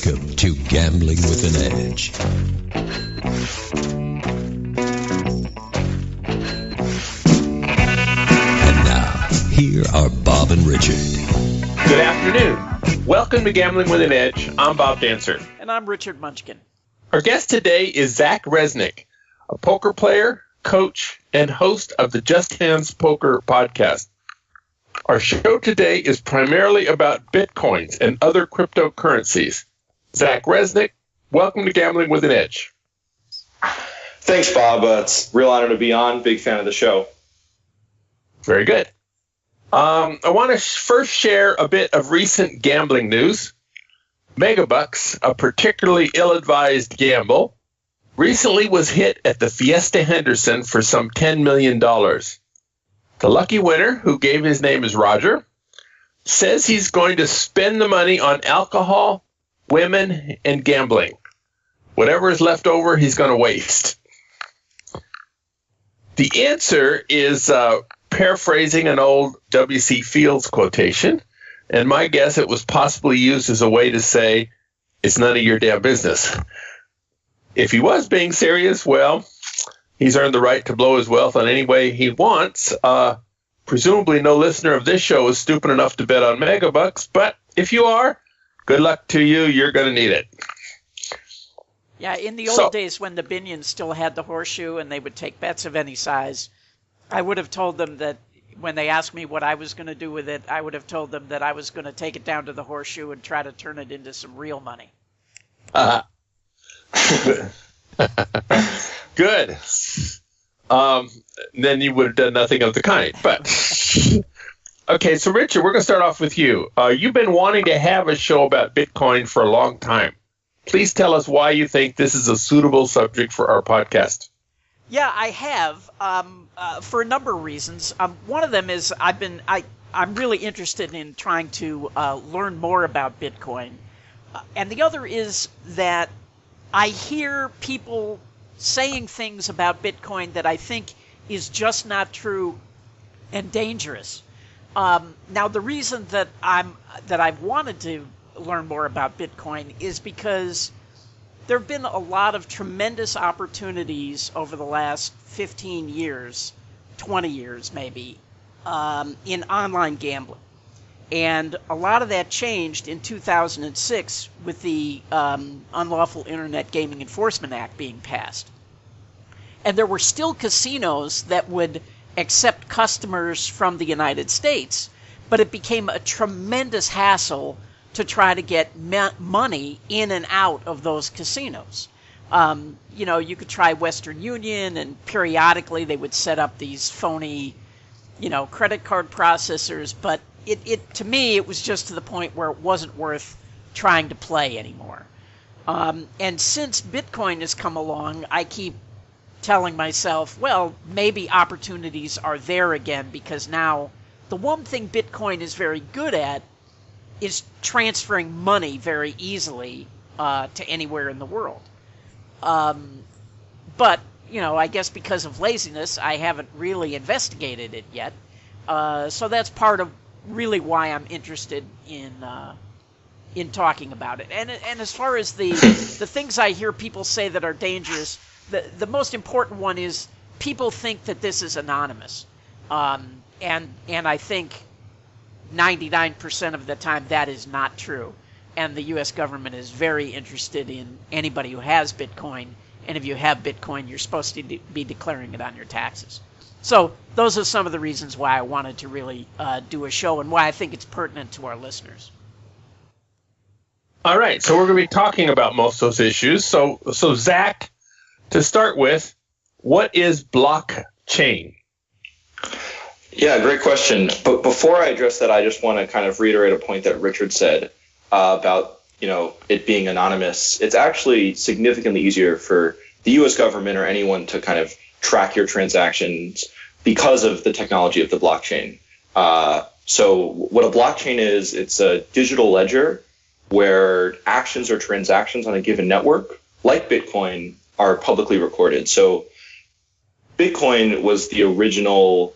Welcome to Gambling with an Edge. And now, here are Bob and Richard. Good afternoon. Welcome to Gambling with an Edge. I'm Bob Dancer. And I'm Richard Munchkin. Our guest today is Zach Resnick, a poker player, coach, and host of the Just Hands Poker podcast. Our show today is primarily about Bitcoins and other cryptocurrencies. Zach Resnick, welcome to Gambling with an Edge. Thanks, Bob. It's a real honor to be on. Big fan of the show. Very good. I want to first share a bit of recent gambling news. Megabucks, a particularly ill-advised gamble, recently was hit at the Fiesta Henderson for some $10 million. The lucky winner, who gave his name as Roger, says he's going to spend the money on alcohol, women, and gambling. Whatever is left over, he's going to waste. The answer is paraphrasing an old W.C. Fields quotation, and my guess it was possibly used as a way to say, it's none of your damn business. If he was being serious, well, he's earned the right to blow his wealth on any way he wants. Presumably no listener of this show is stupid enough to bet on Megabucks, but if you are, good luck to you. You're going to need it. Yeah, in the old days when the Binions still had the horseshoe and they would take bets of any size, I would have told them that when they asked me what I was going to do with it, I would have told them that I was going to take it down to the horseshoe and try to turn it into some real money. Good. Then you would have done nothing of the kind. But okay, so Richard, we're going to start off with you. You've been wanting to have a show about Bitcoin for a long time. Please tell us why you think this is a suitable subject for our podcast. Yeah, I have for a number of reasons. One of them is I'm really interested in trying to learn more about Bitcoin, and the other is that I hear people saying things about Bitcoin that I think is just not true and dangerous. Now, the reason that I've wanted to learn more about Bitcoin is because there have been a lot of tremendous opportunities over the last 15 years, 20 years maybe, in online gambling. And a lot of that changed in 2006 with the Unlawful Internet Gaming Enforcement Act being passed. And there were still casinos that would accept customers from the United States, but it became a tremendous hassle to try to get money in and out of those casinos. You could try Western Union, and periodically they would set up these phony, credit card processors, but it to me, it was just to the point where it wasn't worth trying to play anymore. And since Bitcoin has come along, I keep telling myself, well, maybe opportunities are there again, because now the one thing Bitcoin is very good at is transferring money very easily to anywhere in the world. But, I guess because of laziness, I haven't really investigated it yet. So that's part of really why I'm interested in talking about it. And as far as the things I hear people say that are dangerous, the most important one is people think that this is anonymous. And I think 99% of the time that is not true. And the U.S. government is very interested in anybody who has Bitcoin. And if you have Bitcoin, you're supposed to be declaring it on your taxes. So those are some of the reasons why I wanted to really do a show, and why I think it's pertinent to our listeners. All right, so we're going to be talking about most of those issues. So Zach, to start with, what is blockchain? Yeah, great question. But before I address that, I just want to kind of reiterate a point that Richard said about it being anonymous. It's actually significantly easier for the U.S. government or anyone to kind of track your transactions because of the technology of the blockchain. So what a blockchain is, it's a digital ledger where actions or transactions on a given network, like Bitcoin, are publicly recorded. So Bitcoin was the original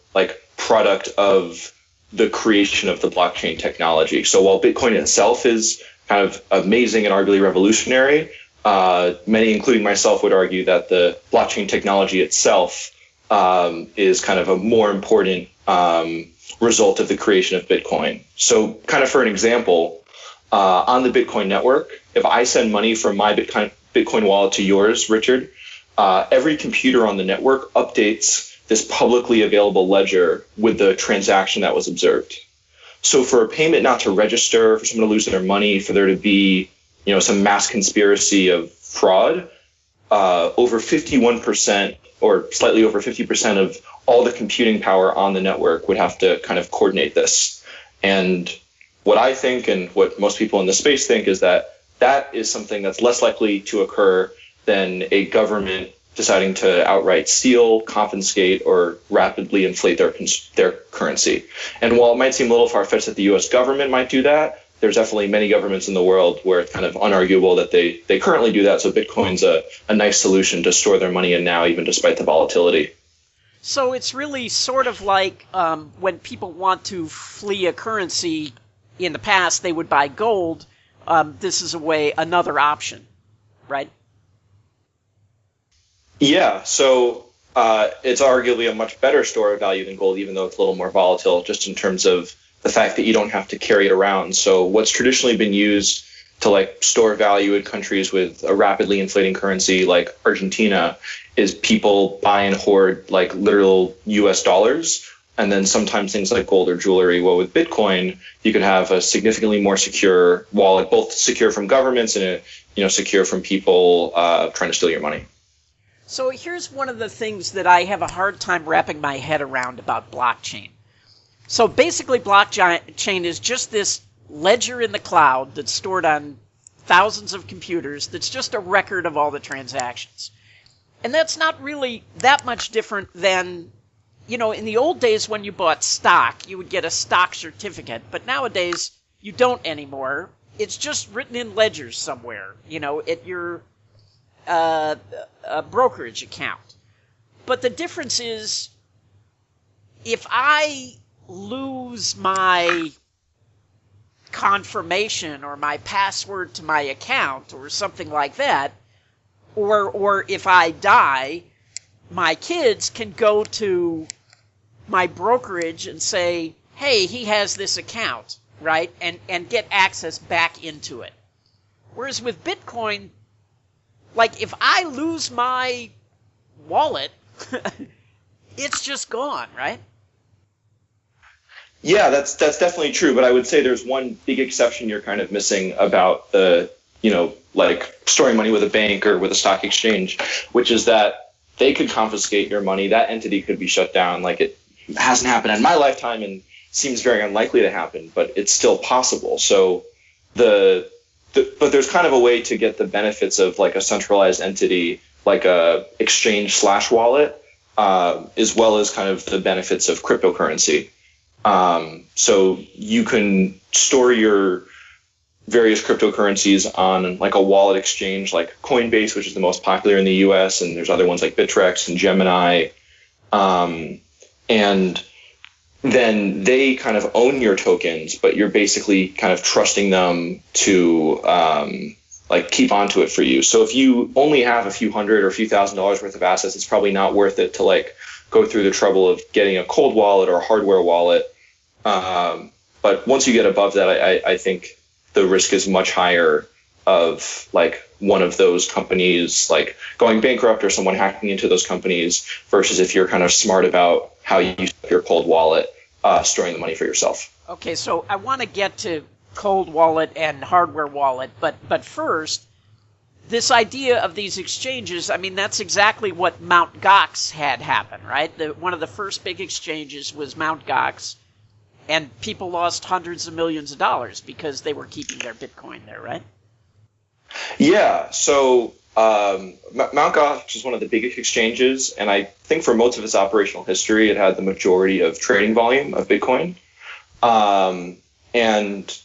product of the creation of the blockchain technology. So while Bitcoin itself is kind of amazing and arguably revolutionary. Many, including myself, would argue that the blockchain technology itself is kind of a more important result of the creation of Bitcoin. So kind of for an example, on the Bitcoin network, if I send money from my Bitcoin wallet to yours, Richard, every computer on the network updates this publicly available ledger with the transaction that was observed. So for a payment not to register, for someone to lose their money, for there to be, some mass conspiracy of fraud, over 51% or slightly over 50% of all the computing power on the network would have to kind of coordinate this. And what I think, and what most people in the space think, is that that is something that's less likely to occur than a government deciding to outright steal, confiscate, or rapidly inflate their currency. And while it might seem a little far-fetched that the U.S. government might do that, there's definitely many governments in the world where it's kind of unarguable that they currently do that. So Bitcoin's a nice solution to store their money in now, even despite the volatility. So it's really sort of like when people want to flee a currency. In the past, they would buy gold. This is another option, right? Yeah, so it's arguably a much better store of value than gold, even though it's a little more volatile, just in terms of the fact that you don't have to carry it around. So what's traditionally been used to store value in countries with a rapidly inflating currency like Argentina is people buy and hoard literal US dollars, and then sometimes things like gold or jewelry. Well, with Bitcoin, you could have a significantly more secure wallet, both secure from governments and secure from people trying to steal your money. So here's one of the things that I have a hard time wrapping my head around about blockchain. So basically, blockchain is just this ledger in the cloud that's stored on thousands of computers that's just a record of all the transactions. And that's not really that much different than, in the old days when you bought stock, you would get a stock certificate. But nowadays, you don't anymore. It's just written in ledgers somewhere, at your a brokerage account. But the difference is, if I lose my confirmation or my password to my account or something like that, or if I die, my kids can go to my brokerage and say, hey, he has this account, right? And get access back into it. Whereas with Bitcoin, if I lose my wallet, it's just gone, right? Yeah, that's definitely true. But I would say there's one big exception you're kind of missing about the, storing money with a bank or with a stock exchange, which is that they could confiscate your money. That entity could be shut down. It hasn't happened in my lifetime and seems very unlikely to happen, but it's still possible. So but there's kind of a way to get the benefits of a centralized entity, like a exchange/wallet, as well as kind of the benefits of cryptocurrency. So you can store your various cryptocurrencies on a wallet exchange like Coinbase, which is the most popular in the US, and there's other ones like Bittrex and Gemini. And then they kind of own your tokens, but you're basically kind of trusting them to keep onto it for you. So if you only have a few hundred or a few $1,000s worth of assets, it's probably not worth it to go through the trouble of getting a cold wallet or a hardware wallet. But once you get above that, I think the risk is much higher of one of those companies going bankrupt or someone hacking into those companies versus if you're kind of smart about how you use your cold wallet, storing the money for yourself. Okay, so I want to get to cold wallet and hardware wallet, but first, this idea of these exchanges, that's exactly what Mt. Gox had happen, right? One of the first big exchanges was Mt. Gox, and people lost hundreds of millions of dollars because they were keeping their Bitcoin there, right? Yeah, so Mt. Gox is one of the biggest exchanges, and I think for most of its operational history, it had the majority of trading volume of Bitcoin. And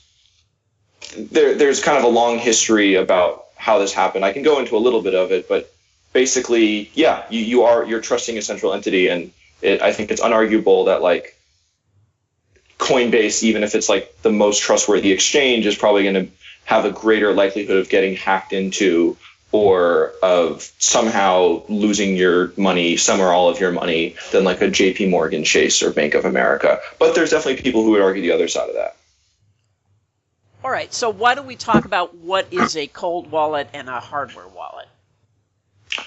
there's kind of a long history about how this happened. I can go into a little bit of it, but basically, yeah, you're trusting a central entity, and I think it's unarguable that Coinbase, even if it's the most trustworthy exchange, is probably going to have a greater likelihood of getting hacked into or of somehow losing your money, some or all of your money, than like a JP Morgan Chase or Bank of America. But there's definitely people who would argue the other side of that. All right, so why don't we talk about what is a cold wallet and a hardware wallet?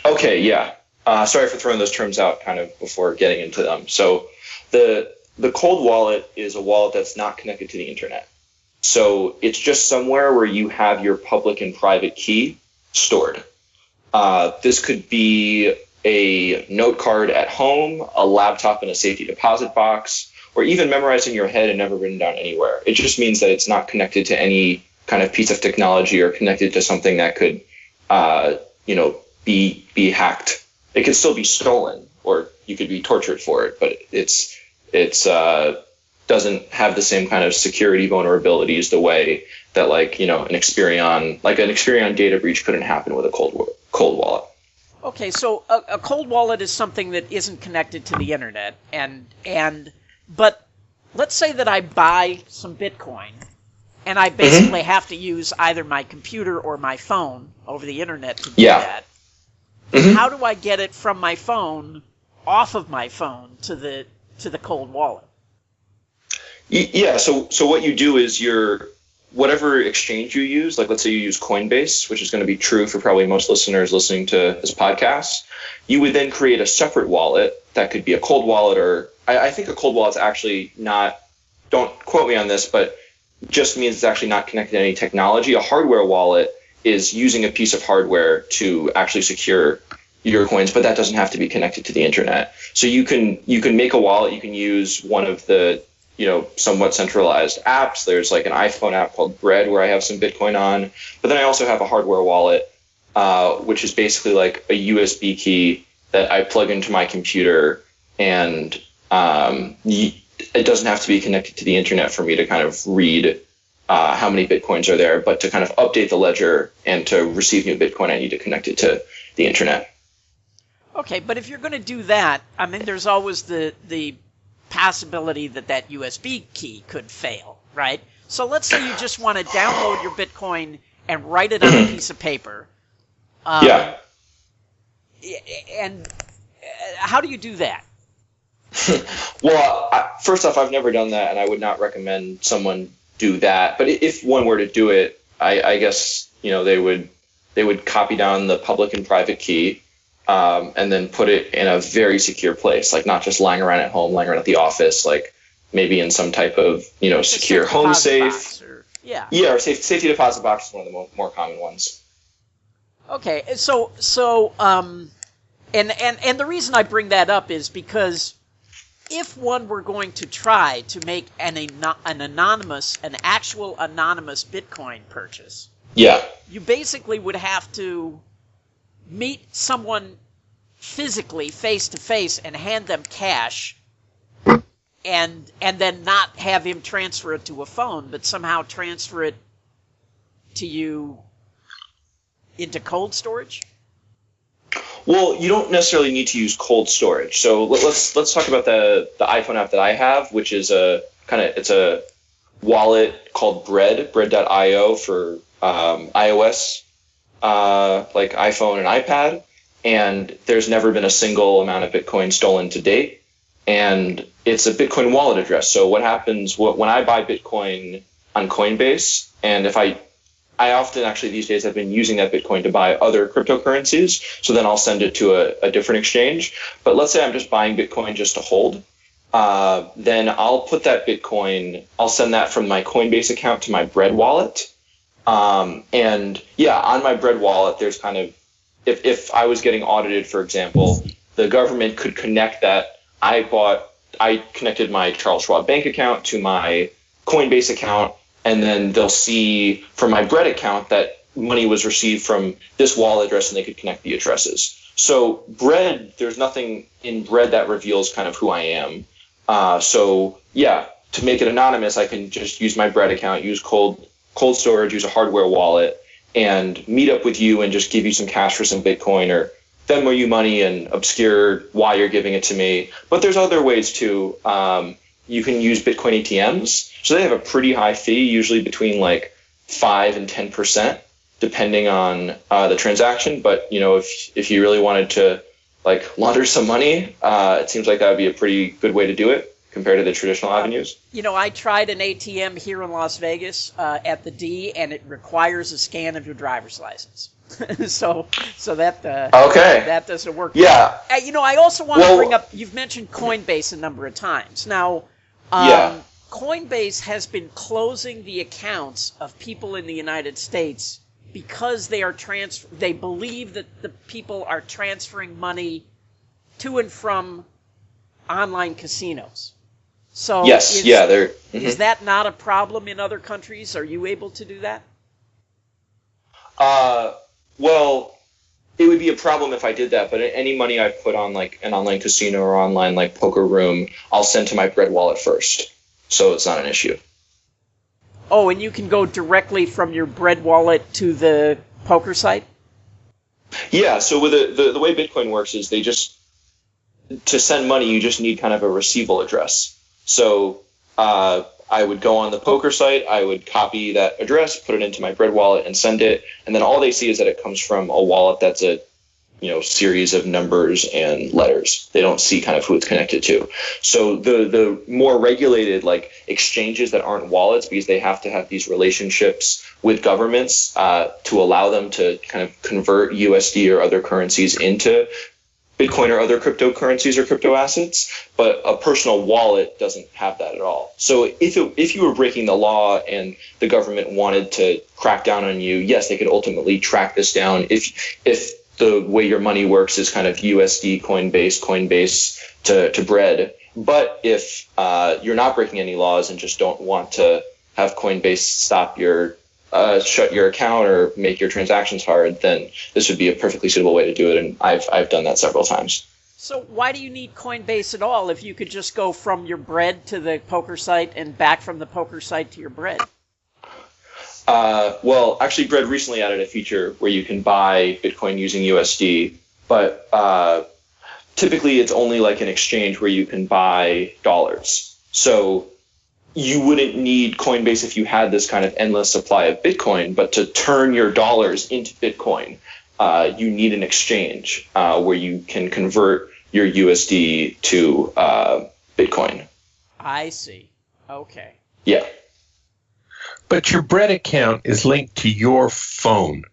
Okay, yeah. Sorry for throwing those terms out kind of before getting into them. So the cold wallet is a wallet that's not connected to the internet. So it's just somewhere where you have your public and private key stored. This could be a note card at home, a laptop in a safety deposit box, or even memorized in your head and never written down anywhere. It just means that it's not connected to any kind of piece of technology or connected to something that could, be hacked. It could still be stolen, or you could be tortured for it, but it's doesn't have the same kind of security vulnerabilities the way that an Experian data breach couldn't happen with a cold wallet. Okay, so a cold wallet is something that isn't connected to the internet, but let's say that I buy some Bitcoin, and I basically have to use either my computer or my phone over the internet to do that. How do I get it from my phone off of my phone to the cold wallet? Yeah, so what you do is whatever exchange you use, like let's say you use Coinbase, which is going to be true for probably most listeners listening to this podcast, you would then create a separate wallet that could be a cold wallet, or I think a cold wallet's actually not, don't quote me on this, but just means it's actually not connected to any technology. A hardware wallet is using a piece of hardware to actually secure your coins, but that doesn't have to be connected to the internet. So you can make a wallet, you can use one of the somewhat centralized apps. There's like an iPhone app called Bread where I have some Bitcoin on, but then I also have a hardware wallet, which is basically like a USB key that I plug into my computer, and it doesn't have to be connected to the internet for me to kind of read how many Bitcoins are there, but to kind of update the ledger and to receive new Bitcoin, I need to connect it to the internet. Okay, but if you're going to do that, I mean, there's always the possibility that USB key could fail, right? So let's say you just want to download your Bitcoin and write it on a piece of paper. And how do you do that? Well, first off, I've never done that, and I would not recommend someone do that. But if one were to do it, I guess they would copy down the public and private key, and then put it in a very secure place, like not just lying around at home, lying around at the office, like maybe in some type of secure home safe. Or safety deposit box is one of the more common ones. Okay, so and the reason I bring that up is because if one were going to try to make an actual anonymous Bitcoin purchase, you basically would have to meet someone physically face to face and hand them cash, and then not have him transfer it to a phone, but somehow transfer it to you into cold storage. Well, you don't necessarily need to use cold storage. So let's talk about the iPhone app that I have, which is it's a wallet called bread.io for iOS, like iPhone and iPad. And there's never been a single amount of Bitcoin stolen to date. And it's a Bitcoin wallet address. So what happens when I buy Bitcoin on Coinbase, and if I often actually these days have been using that Bitcoin to buy other cryptocurrencies. So then I'll send it to a different exchange. But let's say I'm just buying Bitcoin just to hold. Then I'll put that Bitcoin, I'll send that from my Coinbase account to my Bread wallet. And yeah, on my Bread wallet, there's kind of, if I was getting audited, for example, the government could connect that. I connected my Charles Schwab bank account to my Coinbase account, and then they'll see from my Bread account that money was received from this wallet address, and they could connect the addresses. So Bread, there's nothing in Bread that reveals kind of who I am. So yeah, to make it anonymous, I can just use my Bread account, use cold storage, use a hardware wallet, and meet up with you and just give you some cash for some Bitcoin, or Venmo you money and obscure why you're giving it to me. But there's other ways too. You can use Bitcoin ATMs. So they have a pretty high fee, usually between like 5 and 10%, depending on the transaction. But if you really wanted to like launder some money, it seems like that would be a pretty good way to do it compared to the traditional avenues. I tried an ATM here in Las Vegas at the D, and it requires a scan of your driver's license. so that that doesn't work. Yeah. I also want to bring up, you've mentioned Coinbase a number of times. Now, Coinbase has been closing the accounts of people in the United States because they believe that the people are transferring money to and from online casinos. So is that not a problem in other countries? Are you able to do that? Well, it would be a problem if I did that, but any money I put on like an online casino or online like poker room, I'll send to my Bread wallet first. So it's not an issue. Oh, and you can go directly from your Bread wallet to the poker site? Yeah, so with the way Bitcoin works is to send money, you just need kind of a receival address. So I would go on the poker site, I would copy that address, put it into my Bread wallet, and send it. And then all they see is that it comes from a wallet that's a series of numbers and letters. They don't see kind of who it's connected to. So the more regulated like exchanges that aren't wallets, because they have to have these relationships with governments to allow them to kind of convert USD or other currencies into Bitcoin or other cryptocurrencies or crypto assets, but a personal wallet doesn't have that at all. So if you were breaking the law and the government wanted to crack down on you, yes, they could ultimately track this down if the way your money works is kind of USD, Coinbase to Bread. But if you're not breaking any laws and just don't want to have Coinbase stop shut your account or make your transactions hard, then this would be a perfectly suitable way to do it, and I've done that several times. So why do you need Coinbase at all if you could just go from your Bread to the poker site and back from the poker site to your Bread? Well, actually, Bread recently added a feature where you can buy Bitcoin using USD, but typically it's only like an exchange where you can buy dollars. So you wouldn't need Coinbase if you had this kind of endless supply of Bitcoin, but to turn your dollars into Bitcoin, you need an exchange where you can convert your USD to Bitcoin. I see. Okay. Yeah. But your Bread account is linked to your phone.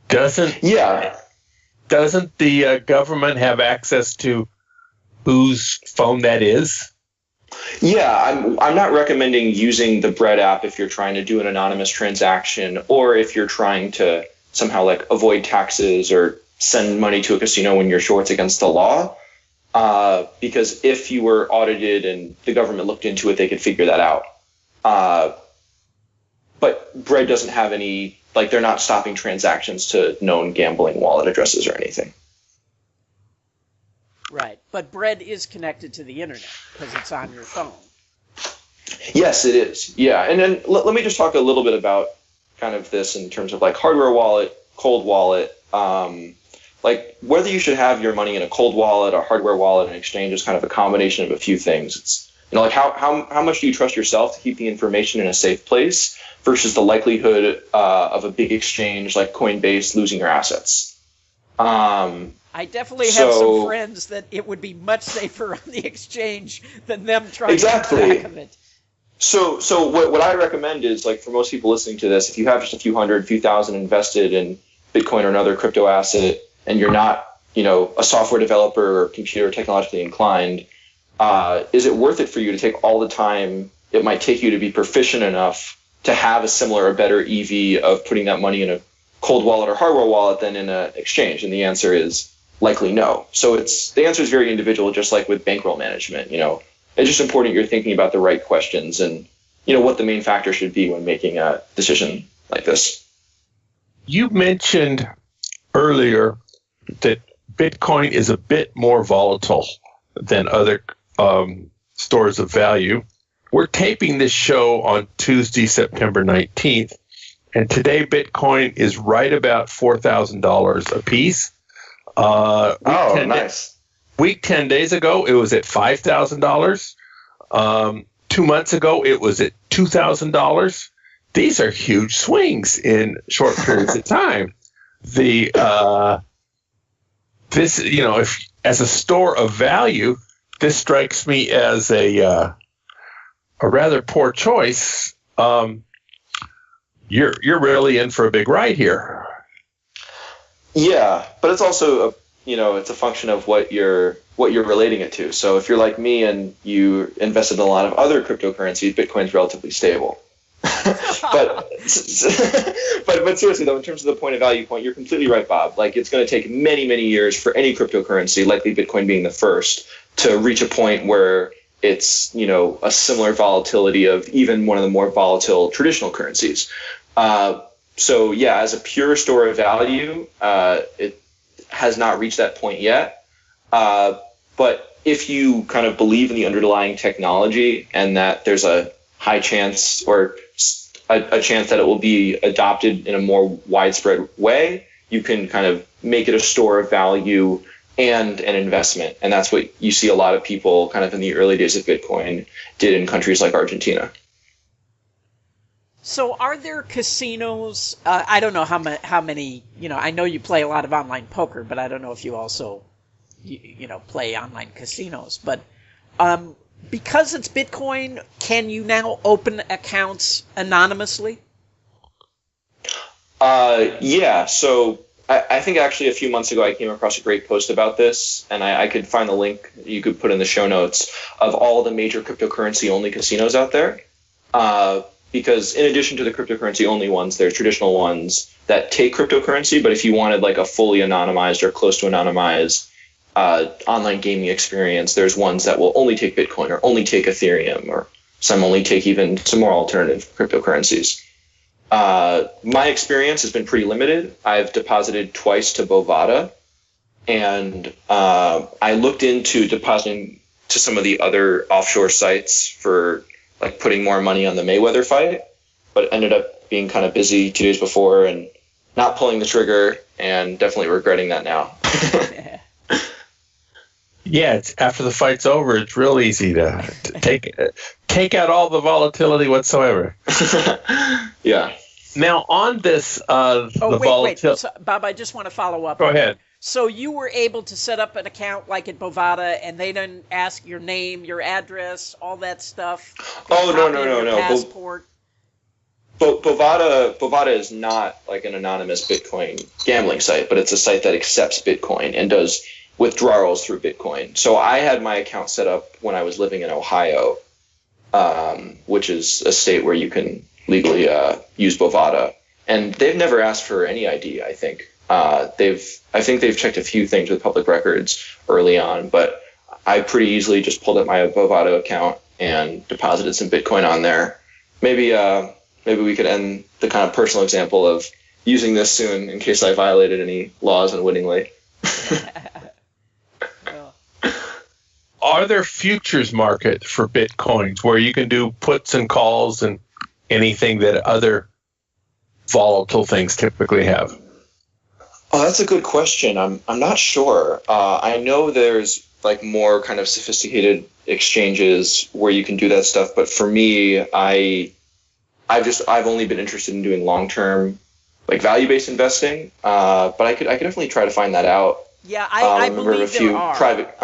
Doesn't the government have access to whose phone that is? Yeah, I'm not recommending using the Bread app if you're trying to do an anonymous transaction or if you're trying to somehow like avoid taxes or send money to a casino when you're sure it's against the law. Because if you were audited and the government looked into it, they could figure that out. But Bread doesn't have any, like they're not stopping transactions to known gambling wallet addresses or anything. Right, but Bread is connected to the internet because it's on your phone. Yes, it is. Yeah, and then let me just talk a little bit about kind of this in terms of like hardware wallet, cold wallet. Like whether you should have your money in a cold wallet or hardware wallet and exchange is kind of a combination of a few things. It's like how much do you trust yourself to keep the information in a safe place versus the likelihood of a big exchange like Coinbase losing your assets. I definitely have some friends that it would be much safer on the exchange than them trying to keep track of it. So what I recommend is, like, for most people listening to this, if you have just a few thousand invested in Bitcoin or another crypto asset, and you're not, a software developer or computer technologically inclined, is it worth it for you to take all the time it might take you to be proficient enough to have a similar or better EV of putting that money in a cold wallet or hardware wallet than in an exchange? And the answer is likely no. So the answer is very individual, just like with bankroll management. It's just important you're thinking about the right questions and what the main factor should be when making a decision like this. You mentioned earlier that Bitcoin is a bit more volatile than other stores of value. We're taping this show on Tuesday, September 19th, and today Bitcoin is right about $4,000 a piece. Nice. Week 10 days ago, it was at $5,000. 2 months ago, it was at $2,000. these are huge swings in short periods of time. This, if as a store of value, this strikes me as a rather poor choice. You're really in for a big ride here. Yeah, but it's also it's a function of what you're relating it to. So if you're like me and you invested in a lot of other cryptocurrencies, Bitcoin's relatively stable. but seriously though, in terms of the point of value point, you're completely right, Bob. Like, it's going to take many, many years for any cryptocurrency, likely Bitcoin being the first, to reach a point where it's a similar volatility of even one of the more volatile traditional currencies. So yeah, as a pure store of value, it has not reached that point yet. But if you kind of believe in the underlying technology and that there's a high chance or a chance that it will be adopted in a more widespread way, you can kind of make it a store of value and an investment. And that's what you see a lot of people kind of in the early days of Bitcoin did in countries like Argentina. So are there casinos? I don't know how many, I know you play a lot of online poker, but I don't know if you also, play online casinos. But because it's Bitcoin, can you now open accounts anonymously? Yeah. So I think actually a few months ago I came across a great post about this, and I could find the link you could put in the show notes of all the major cryptocurrency-only casinos out there. Because in addition to the cryptocurrency-only ones, there's traditional ones that take cryptocurrency, but if you wanted like a fully anonymized or close to anonymized online gaming experience, there's ones that will only take Bitcoin or only take Ethereum, or some only take even some more alternative cryptocurrencies. My experience has been pretty limited. I've deposited twice to Bovada, and I looked into depositing to some of the other offshore sites for like putting more money on the Mayweather fight, but ended up being kind of busy 2 days before and not pulling the trigger, and definitely regretting that now. Yeah, it's after the fight's over, it's real easy to take out all the volatility whatsoever. Yeah. Now on this, volatility. So, Bob, I just want to follow up. Go ahead. So you were able to set up an account like at Bovada, and they didn't ask your name, your address, all that stuff? Oh, no. Passport? Bovada is not like an anonymous Bitcoin gambling site, but it's a site that accepts Bitcoin and does withdrawals through Bitcoin. So I had my account set up when I was living in Ohio, which is a state where you can legally use Bovada. And they've never asked for any ID, I think. I think they've checked a few things with public records early on, but I pretty easily just pulled up my Bovada account and deposited some Bitcoin on there. Maybe we could end the kind of personal example of using this soon in case I violated any laws unwittingly. Are there futures market for Bitcoins where you can do puts and calls and anything that other volatile things typically have? Oh, that's a good question. I'm not sure. I know there's like more kind of sophisticated exchanges where you can do that stuff, but for me, I've only been interested in doing long-term like value-based investing. But I could definitely try to find that out. Yeah, I believe there are. Private.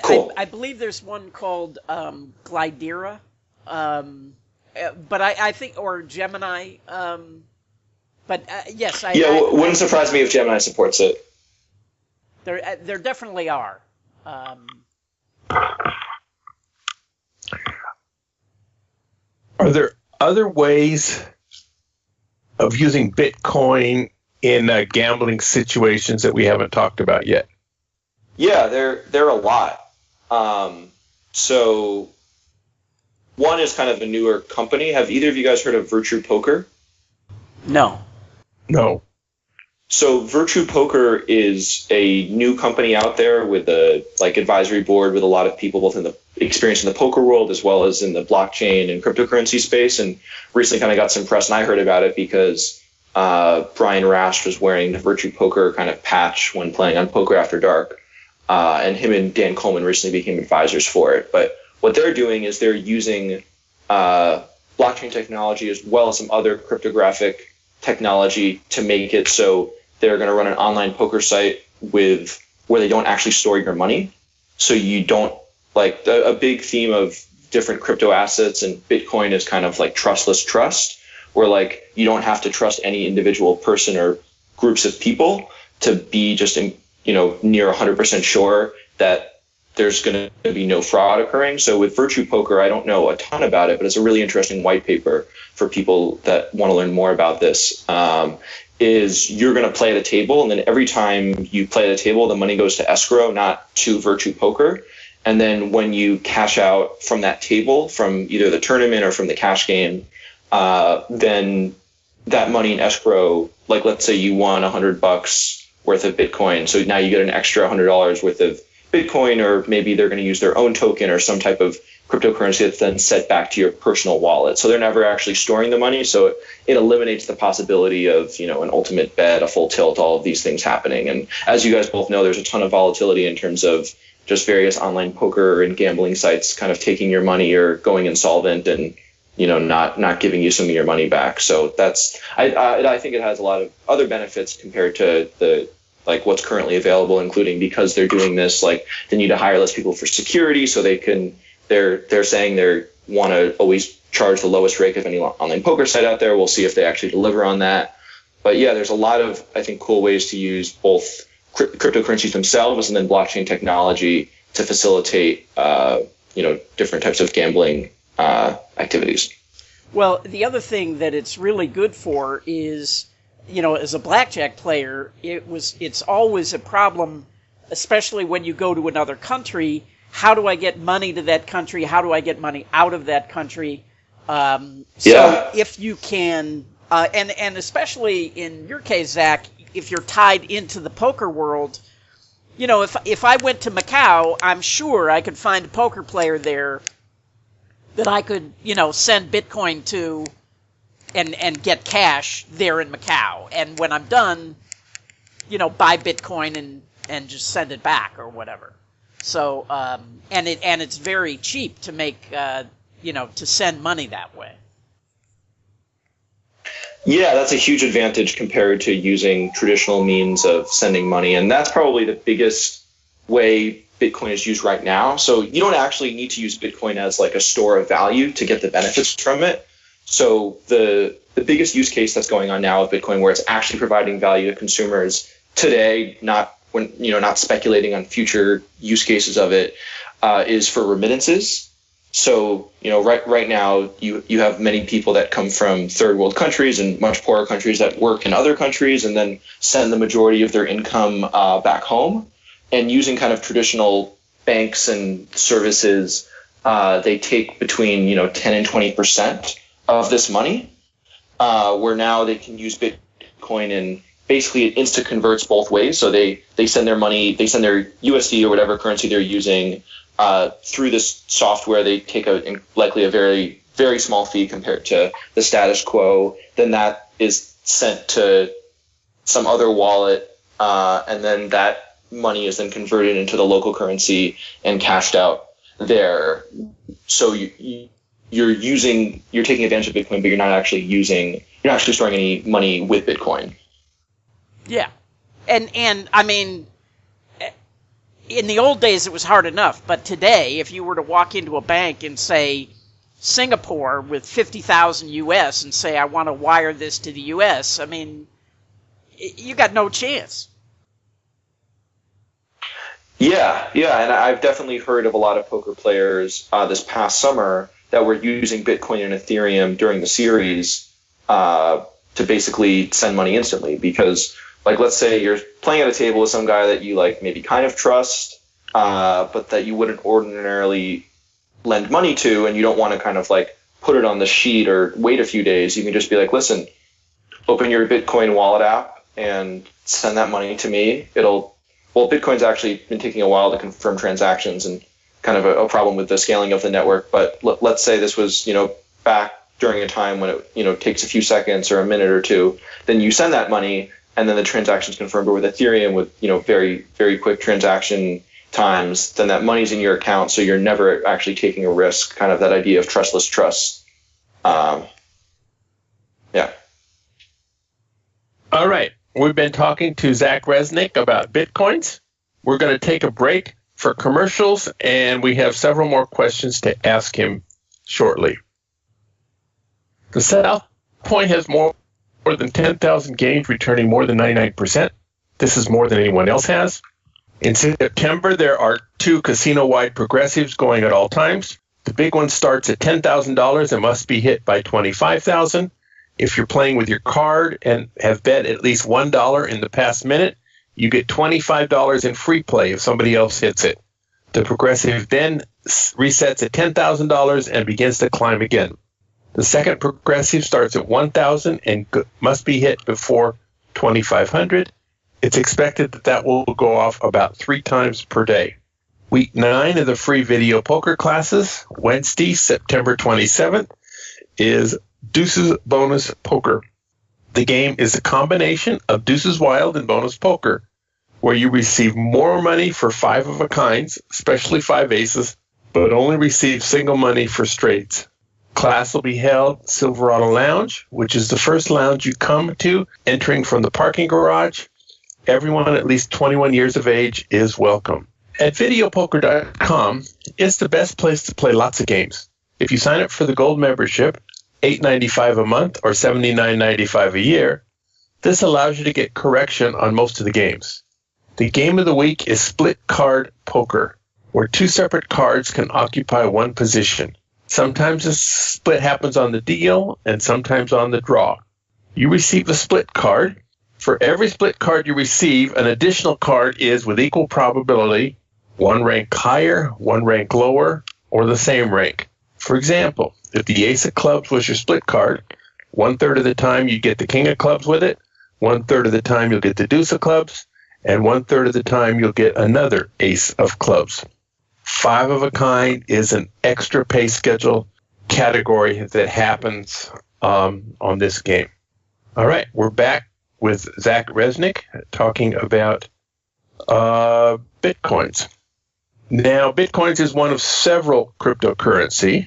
Cool. I believe there's one called Glidera, but I think, or Gemini. But yes, wouldn't surprise me if Gemini supports it. There definitely are. Are there other ways of using Bitcoin in gambling situations that we haven't talked about yet? Yeah, there are a lot. So one is kind of a newer company. Have either of you guys heard of Virtue Poker? No. So Virtue Poker is a new company out there with a like advisory board with a lot of people both in the experience in the poker world as well as in the blockchain and cryptocurrency space, and recently kind of got some press, and I heard about it because Brian Rash was wearing the Virtue Poker kind of patch when playing on Poker After Dark, and him and Dan Coleman recently became advisors for it. But what they're doing is they're using blockchain technology as well as some other cryptographic technology to make it so they're going to run an online poker site with where they don't actually store your money. So you don't, like, a big theme of different crypto assets and Bitcoin is kind of like trustless trust, where like you don't have to trust any individual person or groups of people to be just, near 100% sure that there's going to be no fraud occurring. So with Virtue Poker, I don't know a ton about it, but it's a really interesting white paper for people that want to learn more about this. Is you're going to play at a table, and then every time you play at a table, the money goes to escrow, not to Virtue Poker. And then when you cash out from that table, from either the tournament or from the cash game, then that money in escrow, like let's say you won $100 worth of Bitcoin, so now you get an extra $100 worth of Bitcoin, or maybe they're going to use their own token or some type of cryptocurrency that's then set back to your personal wallet. So they're never actually storing the money. So it eliminates the possibility of, an ultimate bet, a full tilt, all of these things happening. And as you guys both know, there's a ton of volatility in terms of just various online poker and gambling sites kind of taking your money or going insolvent and, not giving you some of your money back. So that's, I think it has a lot of other benefits compared to what's currently available, including because they're doing this, like they need to hire less people for security, so they're saying they want to always charge the lowest rate of any online poker site out there. We'll see if they actually deliver on that. But yeah, there's a lot of, I think, cool ways to use both cryptocurrencies themselves and then blockchain technology to facilitate, different types of gambling activities. Well, the other thing that it's really good for is, as a blackjack player, it's always a problem, especially when you go to another country. How do I get money to that country? How do I get money out of that country? So if you can, and especially in your case, Zach, if you're tied into the poker world, if I went to Macau, I'm sure I could find a poker player there that I could, send Bitcoin to and get cash there in Macau. And when I'm done, buy Bitcoin and just send it back or whatever. So, and it's very cheap to make, to send money that way. Yeah, that's a huge advantage compared to using traditional means of sending money. And that's probably the biggest way Bitcoin is used right now. So you don't actually need to use Bitcoin as like a store of value to get the benefits from it. So the biggest use case that's going on now with Bitcoin, where it's actually providing value to consumers today, not speculating on future use cases of it, is for remittances. So, right now you have many people that come from third world countries and much poorer countries that work in other countries and then send the majority of their income back home. And using kind of traditional banks and services, they take between 10 and 20% of this money, where now they can use Bitcoin, and basically it insta converts both ways. So they send their money, they send their USD or whatever currency they're using through this software. They take likely a very, very small fee compared to the status quo. Then that is sent to some other wallet, and then that money is then converted into the local currency and cashed out there. So you're taking advantage of Bitcoin, but you're not actually storing any money with Bitcoin. Yeah. And I mean, in the old days it was hard enough, but today if you were to walk into a bank in, say, Singapore with 50,000 US and say, I want to wire this to the US, I mean, you got no chance. Yeah, and I've definitely heard of a lot of poker players this past summer that were using Bitcoin and Ethereum during the series to basically send money instantly. Because, like, let's say you're playing at a table with some guy that you maybe kind of trust, but that you wouldn't ordinarily lend money to, and you don't want to kind of put it on the sheet or wait a few days. You can just be like, listen, open your Bitcoin wallet app and send that money to me. Bitcoin's actually been taking a while to confirm transactions and kind of a problem with the scaling of the network. But let's say this was, back during a time when it, takes a few seconds or a minute or two, then you send that money and then the transaction's confirmed. Or with Ethereum, with, very, very quick transaction times, then that money's in your account. So you're never actually taking a risk, kind of that idea of trustless trust. Yeah. All right. We've been talking to Zach Resnick about Bitcoins. We're going to take a break for commercials, and we have several more questions to ask him shortly. The South Point has more than 10,000 games, returning more than 99%. This is more than anyone else has. In September, there are 2 casino-wide progressives going at all times. The big one starts at $10,000 and must be hit by $25,000. If you're playing with your card and have bet at least $1 in the past minute, you get $25 in free play if somebody else hits it. The progressive then resets at $10,000 and begins to climb again. The second progressive starts at $1,000 and must be hit before $2,500. It's expected that will go off about 3 times per day. Week 9 of the free video poker classes, Wednesday, September 27th, is Deuces Bonus Poker. The game is a combination of Deuces Wild and Bonus Poker, where you receive more money for 5 of a kinds, especially 5 aces, but only receive single money for straights. Class will be held Silverado Lounge, which is the first lounge you come to entering from the parking garage. Everyone at least 21 years of age is welcome. At videopoker.com, it's the best place to play lots of games. If you sign up for the gold membership, $8.95 a month or $79.95 a year, this allows you to get correction on most of the games. The game of the week is split card poker, where 2 separate cards can occupy one position. Sometimes the split happens on the deal and sometimes on the draw. You receive a split card. For every split card you receive, an additional card is with equal probability, 1 rank higher, 1 rank lower, or the same rank. For example, if the ace of clubs was your split card, 1/3 of the time you get the king of clubs with it, 1/3 of the time you'll get the deuce of clubs, and 1/3 of the time you'll get another ace of clubs. 5 of a kind is an extra pay schedule category that happens on this game. All right, we're back with Zach Resnick talking about Bitcoins. Now, Bitcoins is one of several cryptocurrencies.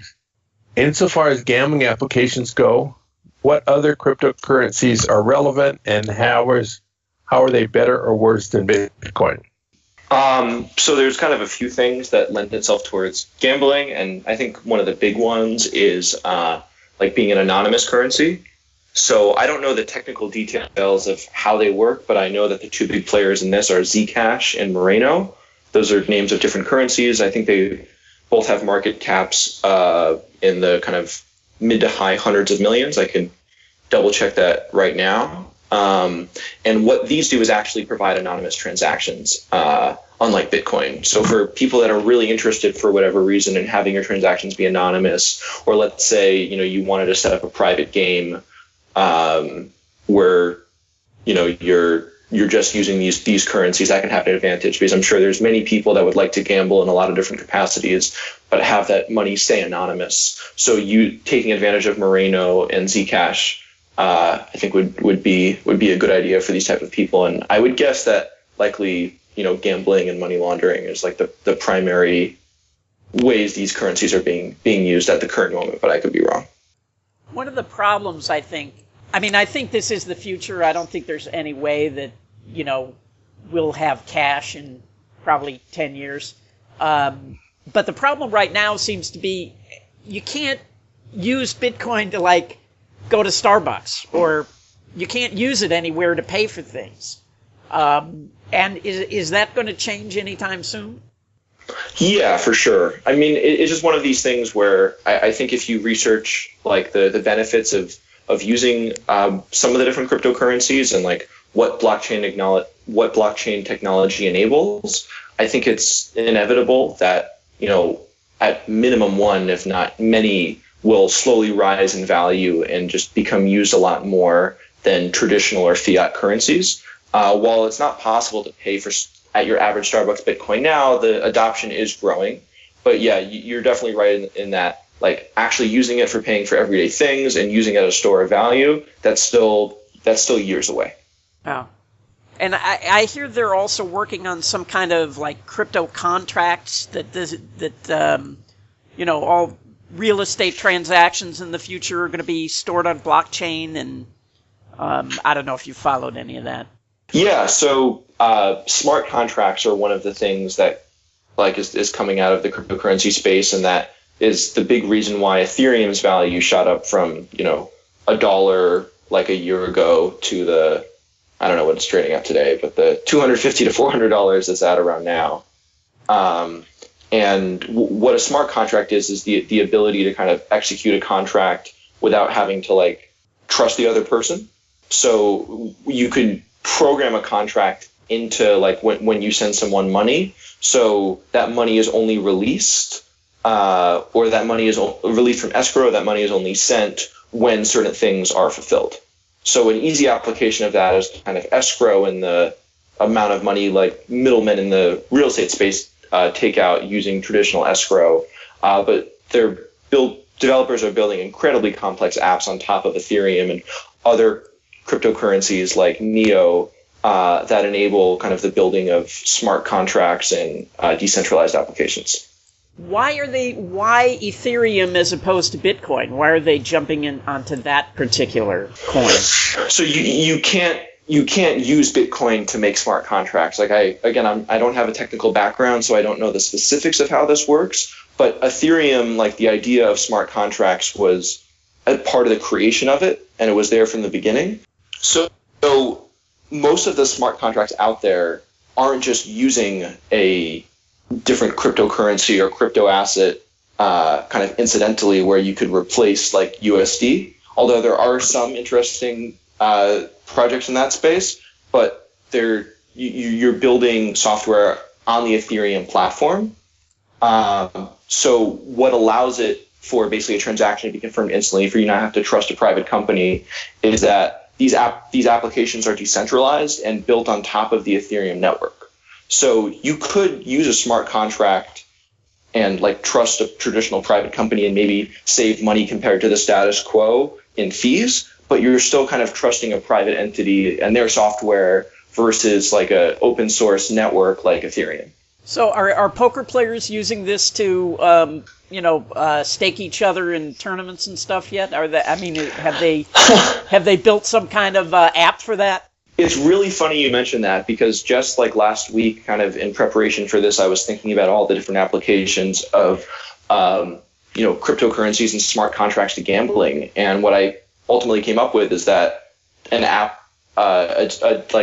Insofar as gambling applications go, what other cryptocurrencies are relevant and how are they better or worse than Bitcoin? So there's kind of a few things that lend itself towards gambling, and I think one of the big ones is like being an anonymous currency. So I don't know the technical details of how they work, but I know that the 2 big players in this are Zcash and Moreno. Those are names of different currencies. I think they both have market caps in the kind of mid to high hundreds of millions. I can double check that right now. And what these do is actually provide anonymous transactions, unlike Bitcoin. So for people that are really interested for whatever reason in having your transactions be anonymous, or let's say, you wanted to set up a private game where, you're just using these currencies, that can have an advantage, because I'm sure there's many people that would like to gamble in a lot of different capacities, but have that money stay anonymous. So you taking advantage of Moreno and Zcash, I think would be a good idea for these type of people. And I would guess that likely, gambling and money laundering is like the primary ways these currencies are being used at the current moment, but I could be wrong. One of the problems, I think this is the future. I don't think there's any way that, we'll have cash in probably 10 years. But the problem right now seems to be you can't use Bitcoin to go to Starbucks, or you can't use it anywhere to pay for things. And is that going to change anytime soon? Yeah, for sure. I mean, it's just one of these things where I think if you research the benefits of using some of the different cryptocurrencies and what blockchain technology enables, I think it's inevitable that, at minimum one, if not many, will slowly rise in value and just become used a lot more than traditional or fiat currencies. While it's not possible to pay at your average Starbucks Bitcoin now, the adoption is growing. But yeah, you're definitely right in that, actually using it for paying for everyday things and using it as a store of value, that's still years away. Oh. And I hear they're also working on some kind of crypto contracts that all real estate transactions in the future are going to be stored on blockchain, and I don't know if you followed any of that. Yeah, so smart contracts are one of the things that is coming out of the cryptocurrency space, and that is the big reason why Ethereum's value shot up from $1 like a year ago to the, I don't know what it's trading at today, but the $250 to $400 it's at around now. And what a smart contract is the ability to kind of execute a contract without having to trust the other person. So you can program a contract into when you send someone money, so that money is only released, or that money is released from escrow. That money is only sent when certain things are fulfilled. So an easy application of that is kind of escrow and the amount of money middlemen in the real estate space take out using traditional escrow. But developers are building incredibly complex apps on top of Ethereum and other cryptocurrencies like Neo that enable kind of the building of smart contracts and decentralized applications. Why Ethereum as opposed to Bitcoin? Why are they jumping in onto that particular coin? So you can't use Bitcoin to make smart contracts. I don't have a technical background, so I don't know the specifics of how this works. But Ethereum, the idea of smart contracts was a part of the creation of it, and it was there from the beginning. So most of the smart contracts out there aren't just using a different cryptocurrency or crypto asset kind of incidentally where you could replace USD, although there are some interesting projects in that space, but you're building software on the Ethereum platform. So what allows it for basically a transaction to be confirmed instantly, for you not to have to trust a private company, is that these applications are decentralized and built on top of the Ethereum network. So you could use a smart contract and trust a traditional private company and maybe save money compared to the status quo in fees, but you're still kind of trusting a private entity and their software versus a open source network like Ethereum. So are poker players using this to stake each other in tournaments and stuff yet? Have they built some kind of app for that? It's really funny you mentioned that, because just last week, kind of in preparation for this, I was thinking about all the different applications of cryptocurrencies and smart contracts to gambling, and what I ultimately came up with is that an app, a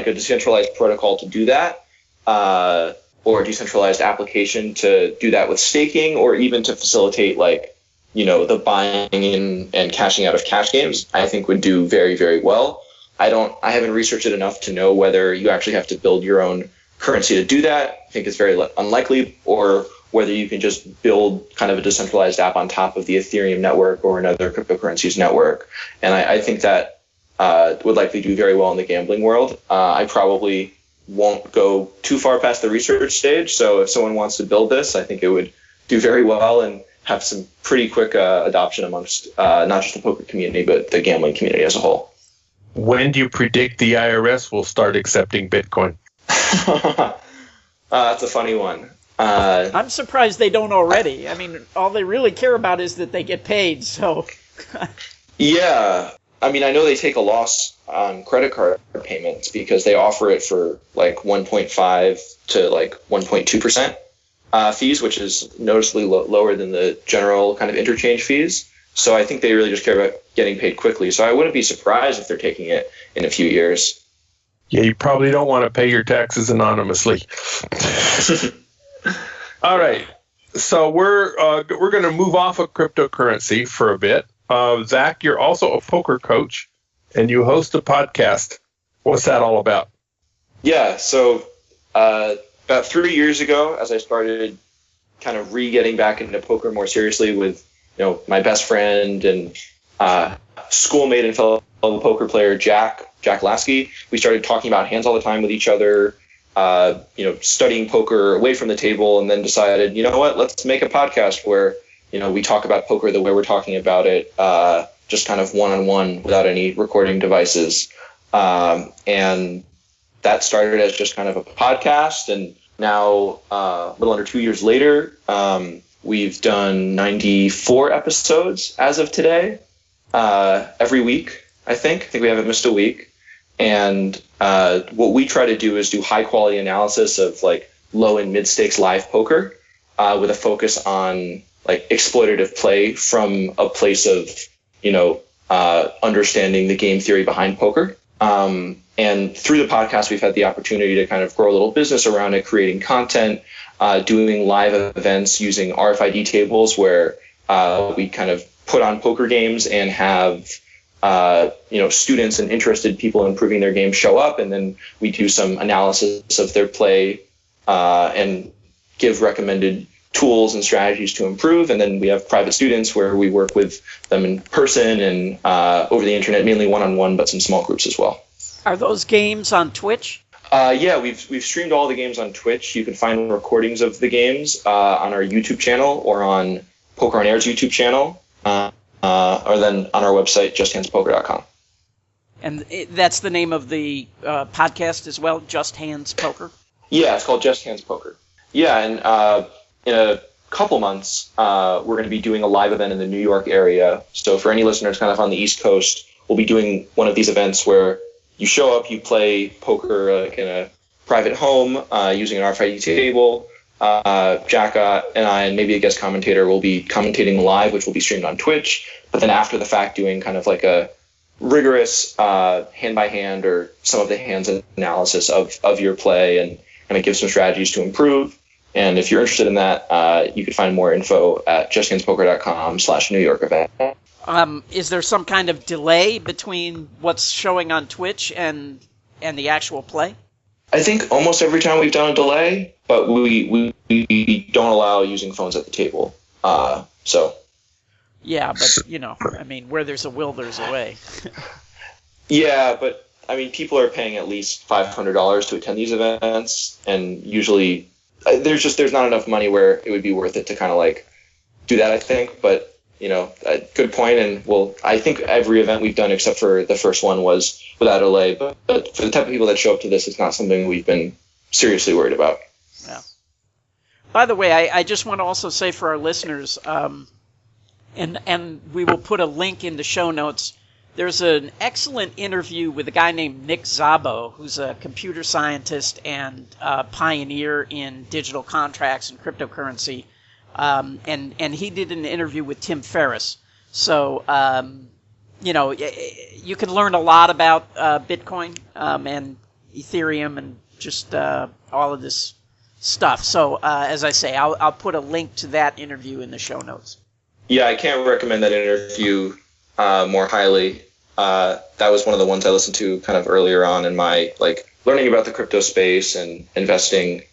decentralized protocol to do that, or a decentralized application to do that with staking, or even to facilitate the buying and cashing out of cash games, I think would do very, very well. I haven't researched it enough to know whether you actually have to build your own currency to do that. I think it's very unlikely, or whether you can just build kind of a decentralized app on top of the Ethereum network or another cryptocurrencies network. And I think that would likely do very well in the gambling world. I probably won't go too far past the research stage. So if someone wants to build this, I think it would do very well and have some pretty quick adoption amongst not just the poker community, but the gambling community as a whole. When do you predict the IRS will start accepting Bitcoin? That's a funny one. I'm surprised they don't already. I mean, all they really care about is that they get paid. So, yeah. I mean, I know they take a loss on credit card payments because they offer it for 1.5 to 1.2% fees, which is noticeably lower than the general kind of interchange fees. So I think they really just care about getting paid quickly. So I wouldn't be surprised if they're taking it in a few years. Yeah, you probably don't want to pay your taxes anonymously. All right. So we're going to move off of cryptocurrency for a bit. Zach, you're also a poker coach, and you host a podcast. What's that all about? Yeah, so about 3 years ago, as I started kind of getting back into poker more seriously with my best friend and schoolmate and fellow poker player, Jack Lasky, we started talking about hands all the time with each other, studying poker away from the table, and then decided, let's make a podcast where, we talk about poker the way we're talking about it, just kind of one-on-one without any recording devices. And that started as just kind of a podcast. And now, a little under 2 years later, We've done 94 episodes as of today, every week, I think. I think we haven't missed a week. And what we try to do is do high quality analysis of like low and mid stakes live poker with a focus on like exploitative play from a place of, understanding the game theory behind poker. And through the podcast, we've had the opportunity to kind of grow a little business around it, creating content, doing live events using RFID tables where we kind of put on poker games and have students and interested people improving their game show up, and then we do some analysis of their play and give recommended tools and strategies to improve. And then we have private students where we work with them in person and over the internet, mainly one-on-one, but some small groups as well. Are those games on Twitch? Yeah, we've streamed all the games on Twitch. You can find recordings of the games on our YouTube channel or on Poker on Air's YouTube channel, or then on our website, justhandspoker.com. And that's the name of the podcast as well, Just Hands Poker? Yeah, it's called Just Hands Poker. Yeah, and in a couple months, we're going to be doing a live event in the New York area. So for any listeners kind of on the East Coast, we'll be doing one of these events where you show up, you play poker in a private home using an RFID table. Jack and I and maybe a guest commentator will be commentating live, which will be streamed on Twitch. But then after the fact, doing kind of like a rigorous hand-by-hand or some of the hands analysis of your play and kind of give some strategies to improve. And if you're interested in that, you can find more info at justhandspoker.com/New York event. Is there some kind of delay between what's showing on Twitch and the actual play? I think almost every time we've done a delay, but we don't allow using phones at the table. Yeah, but, where there's a will, there's a way. Yeah, but, people are paying at least $500 to attend these events, and usually there's not enough money where it would be worth it to kind of like do that, I think. But, good point. And I think every event we've done except for the first one was without a delay. But for the type of people that show up to this, it's not something we've been seriously worried about. Yeah. By the way, I just want to also say for our listeners, and we will put a link in the show notes, there's an excellent interview with a guy named Nick Szabo, who's a computer scientist and pioneer in digital contracts and cryptocurrency. And he did an interview with Tim Ferriss. So, you can learn a lot about Bitcoin and Ethereum and just all of this stuff. So, as I say, I'll put a link to that interview in the show notes. Yeah, I can't recommend that interview more highly. That was one of the ones I listened to kind of earlier on in my learning about the crypto space and investing.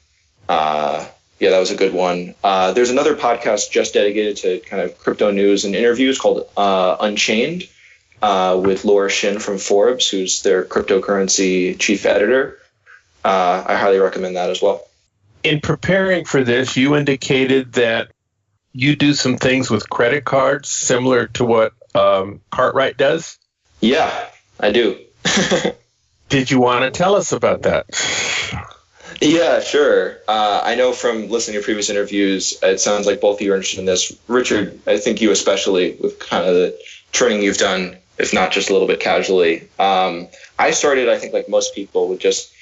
Yeah, that was a good one. There's another podcast just dedicated to kind of crypto news and interviews called Unchained with Laura Shin from Forbes, who's their cryptocurrency chief editor. I highly recommend that as well. In preparing for this, you indicated that you do some things with credit cards similar to what Cartwright does? Yeah, I do. Did you want to tell us about that? Yeah, sure. I know from listening to previous interviews, it sounds like both of you are interested in this. Richard, I think you especially, with kind of the training you've done, if not just a little bit casually. I started, I think like most people, with just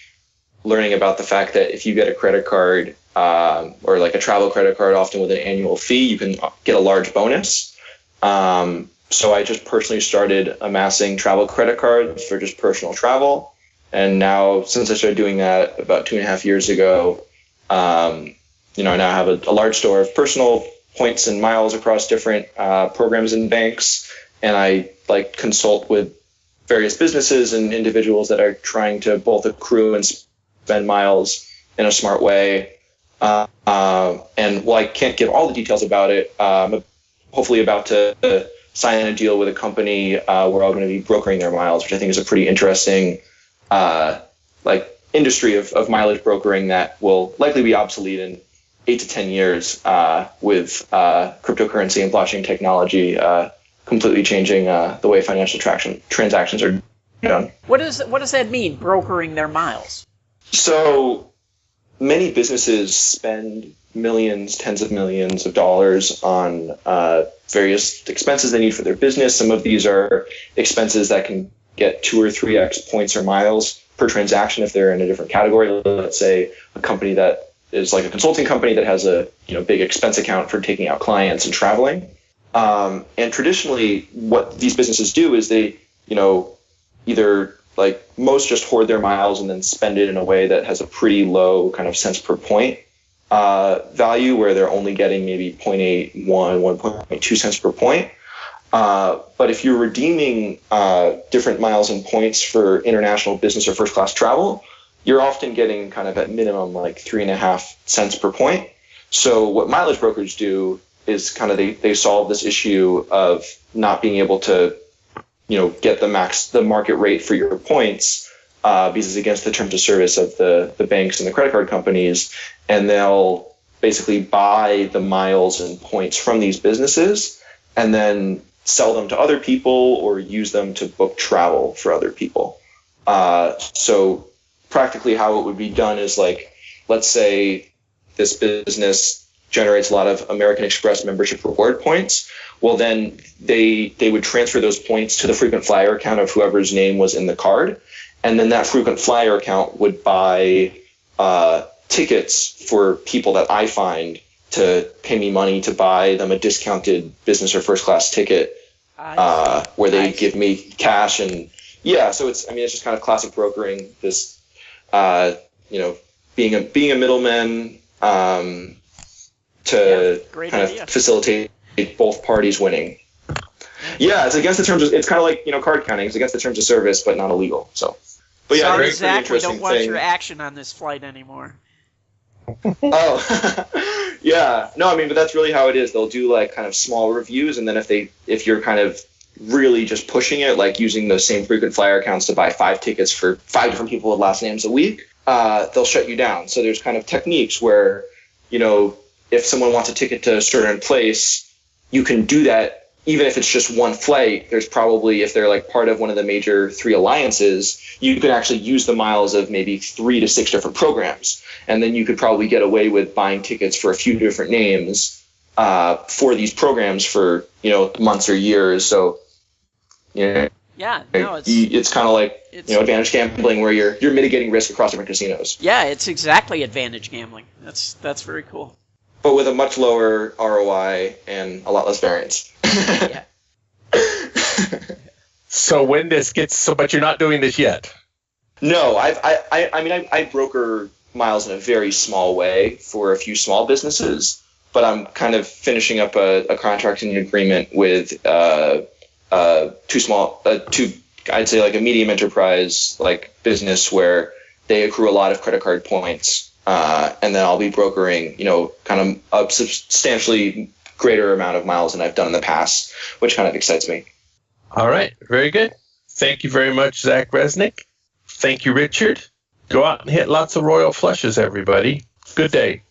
learning about the fact that if you get a credit card or like a travel credit card, often with an annual fee, you can get a large bonus. So I just personally started amassing travel credit cards for just personal travel. And now, since I started doing that about 2.5 years ago, I now have a large store of personal points and miles across different programs and banks. And I consult with various businesses and individuals that are trying to both accrue and spend miles in a smart way. And while I can't give all the details about it, I'm hopefully about to sign a deal with a company where I'm going to be brokering their miles, which I think is a pretty interesting industry of mileage brokering that will likely be obsolete in 8 to 10 years with cryptocurrency and blockchain technology completely changing the way financial transactions are done. What does that mean, brokering their miles? So many businesses spend millions, tens of millions of dollars on various expenses they need for their business. Some of these are expenses that can get 2 or 3x points or miles per transaction if they're in a different category. Let's say a company that is like a consulting company that has a big expense account for taking out clients and traveling. And traditionally, what these businesses do is they, either like most just hoard their miles and then spend it in a way that has a pretty low kind of cents per point value, where they're only getting maybe 0.81, 1.2 cents per point. But if you're redeeming different miles and points for international business or first class travel, you're often getting kind of at minimum like 3.5 cents per point. So what mileage brokers do is kind of they solve this issue of not being able to get the market rate for your points because it's against the terms of service of the banks and the credit card companies, and they'll basically buy the miles and points from these businesses and then sell them to other people or use them to book travel for other people. So practically how it would be done is, like, let's say this business generates a lot of American Express membership reward points. Well, then they would transfer those points to the frequent flyer account of whoever's name was in the card. And then that frequent flyer account would buy tickets for people that I find to pay me money to buy them a discounted business or first class ticket where they give me cash. And yeah, so it's just kind of classic brokering, this, being a middleman to kind of facilitate both parties winning. Yeah, it's against the terms of, it's kind of like, card counting. It's against the terms of service, but not illegal. So, but yeah, sorry, Zach, we don't want your action on this flight anymore. Oh, yeah. No, but that's really how it is. They'll do like kind of small reviews, and then if you're kind of really just pushing it, like using those same frequent flyer accounts to buy 5 tickets for 5 different people with last names a week, they'll shut you down. So there's kind of techniques where, if someone wants a ticket to a certain place, you can do that even if it's just one flight. There's probably, if they're like part of one of the major 3 alliances, you could actually use the miles of maybe 3 to 6 different programs. And then you could probably get away with buying tickets for a few different names for these programs for, months or years. So, yeah, no, it's kind of like, advantage gambling, where you're mitigating risk across different casinos. Yeah, it's exactly advantage gambling. That's very cool. But with a much lower ROI and a lot less variance. Yeah. So when this gets, but you're not doing this yet. No, I broker miles in a very small way for a few small businesses, but I'm kind of finishing up a contracting agreement with I'd say like a medium enterprise like business where they accrue a lot of credit card points. And then I'll be brokering, kind of a substantially greater amount of miles than I've done in the past, which kind of excites me. All right. Very good. Thank you very much, Zach Resnick. Thank you, Richard. Go out and hit lots of royal flushes, everybody. Good day.